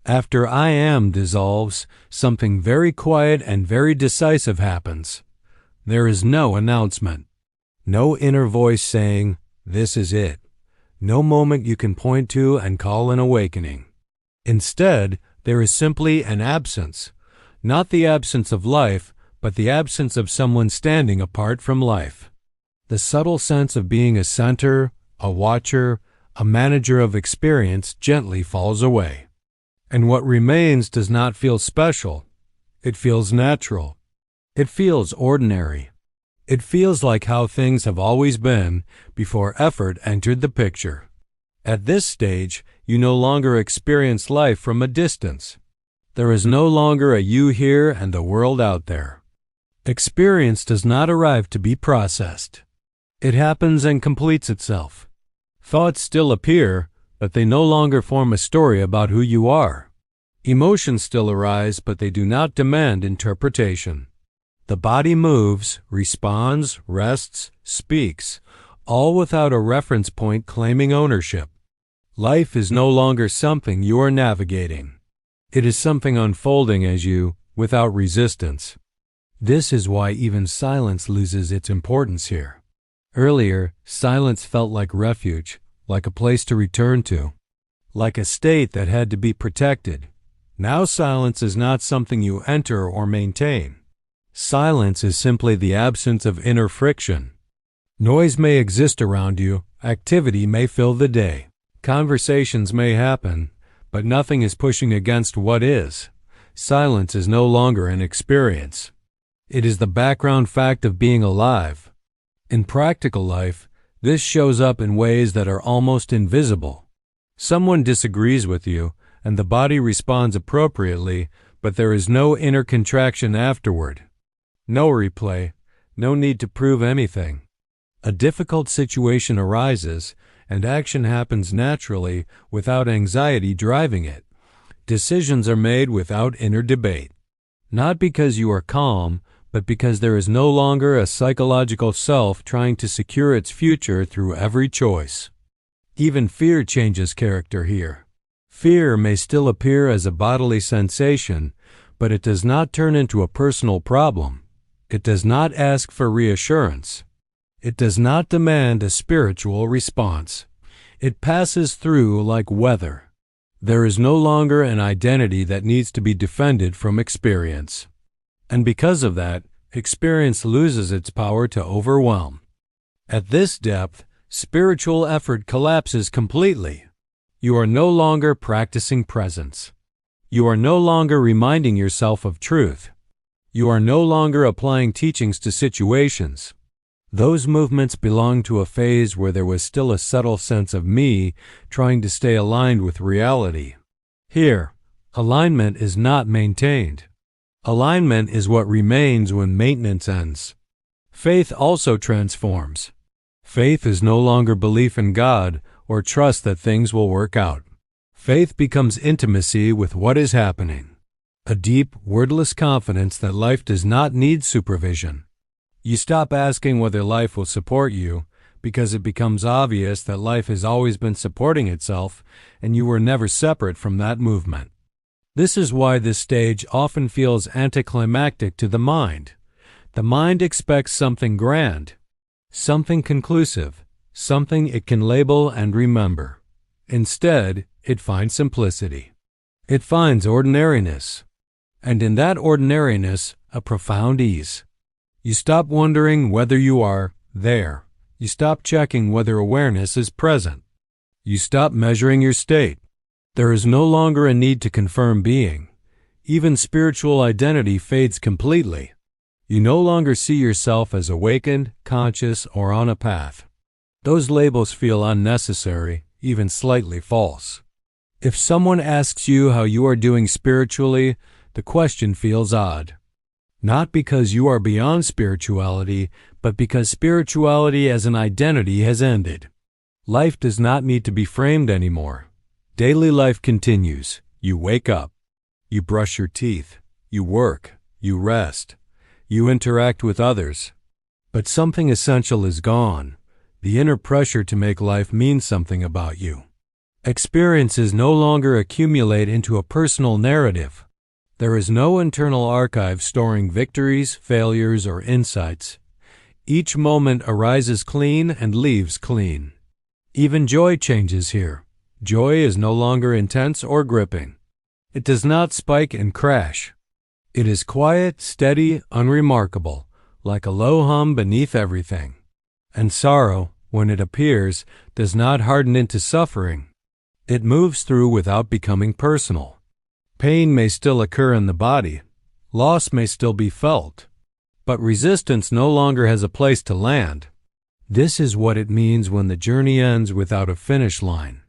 After I am dissolves, something very quiet and very decisive happens. There is no announcement. No inner voice saying, "This is it." No moment you can point to and call an awakening. Instead, there is simply an absence. Not the absence of life, but the absence of someone standing apart from life. The subtle sense of being a center, a watcher, a manager of experience gently falls away. And what remains does not feel special. It feels natural. It feels ordinary. It feels like how things have always been before effort entered the picture. At this stage, you no longer experience life from a distance. There is no longer a you here and the world out there. Experience does not arrive to be processed. It happens and completes itself. Thoughts still appear, but they no longer form a story about who you are. Emotions still arise, but they do not demand interpretation. The body moves, responds, rests, speaks, all without a reference point claiming ownership. Life is no longer something you are navigating. It is something unfolding as you, without resistance. This is why even silence loses its importance here. Earlier, silence felt like refuge, like a place to return to, like a state that had to be protected. Now silence is not something you enter or maintain. Silence is simply the absence of inner friction. Noise may exist around you, activity may fill the day, conversations may happen, but nothing is pushing against what is. Silence is no longer an experience. It is the background fact of being alive. In practical life, this shows up in ways that are almost invisible. Someone disagrees with you, and the body responds appropriately, but there is no inner contraction afterward. No replay, no need to prove anything. A difficult situation arises, and action happens naturally without anxiety driving it. Decisions are made without inner debate. Not because you are calm, but because there is no longer a psychological self trying to secure its future through every choice. Even fear changes character here. Fear may still appear as a bodily sensation, but it does not turn into a personal problem. It does not ask for reassurance. It does not demand a spiritual response. It passes through like weather. There is no longer an identity that needs to be defended from experience. And because of that, experience loses its power to overwhelm. At this depth, spiritual effort collapses completely. You are no longer practicing presence. You are no longer reminding yourself of truth. You are no longer applying teachings to situations. Those movements belong to a phase where there was still a subtle sense of me trying to stay aligned with reality. Here, alignment is not maintained. Alignment is what remains when maintenance ends. Faith also transforms. Faith is no longer belief in God or trust that things will work out. Faith becomes intimacy with what is happening. A deep, wordless confidence that life does not need supervision. You stop asking whether life will support you because it becomes obvious that life has always been supporting itself and you were never separate from that movement. This is why this stage often feels anticlimactic to the mind. The mind expects something grand, something conclusive, something it can label and remember. Instead, it finds simplicity. It finds ordinariness. And in that ordinariness, a profound ease. You stop wondering whether you are there. You stop checking whether awareness is present. You stop measuring your state. There is no longer a need to confirm being. Even spiritual identity fades completely. You no longer see yourself as awakened, conscious, or on a path. Those labels feel unnecessary, even slightly false. If someone asks you how you are doing spiritually, the question feels odd. Not because you are beyond spirituality, but because spirituality as an identity has ended. Life does not need to be framed anymore. Daily life continues. You wake up. You brush your teeth. You work. You rest. You interact with others. But something essential is gone. The inner pressure to make life mean something about you. Experiences no longer accumulate into a personal narrative. There is no internal archive storing victories, failures, or insights. Each moment arises clean and leaves clean. Even joy changes here. Joy is no longer intense or gripping. It does not spike and crash. It is quiet, steady, unremarkable, like a low hum beneath everything. And sorrow, when it appears, does not harden into suffering. It moves through without becoming personal. Pain may still occur in the body. Loss may still be felt. But resistance no longer has a place to land. This is what it means when the journey ends without a finish line.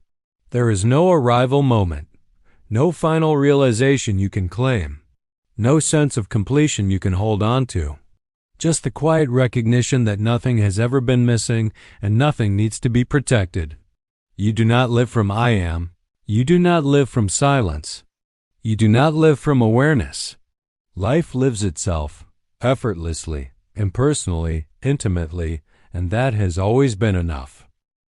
There is no arrival moment, no final realization you can claim, no sense of completion you can hold on to. Just the quiet recognition that nothing has ever been missing and nothing needs to be protected. You do not live from I am. You do not live from silence. You do not live from awareness. Life lives itself, effortlessly, impersonally, intimately, and that has always been enough.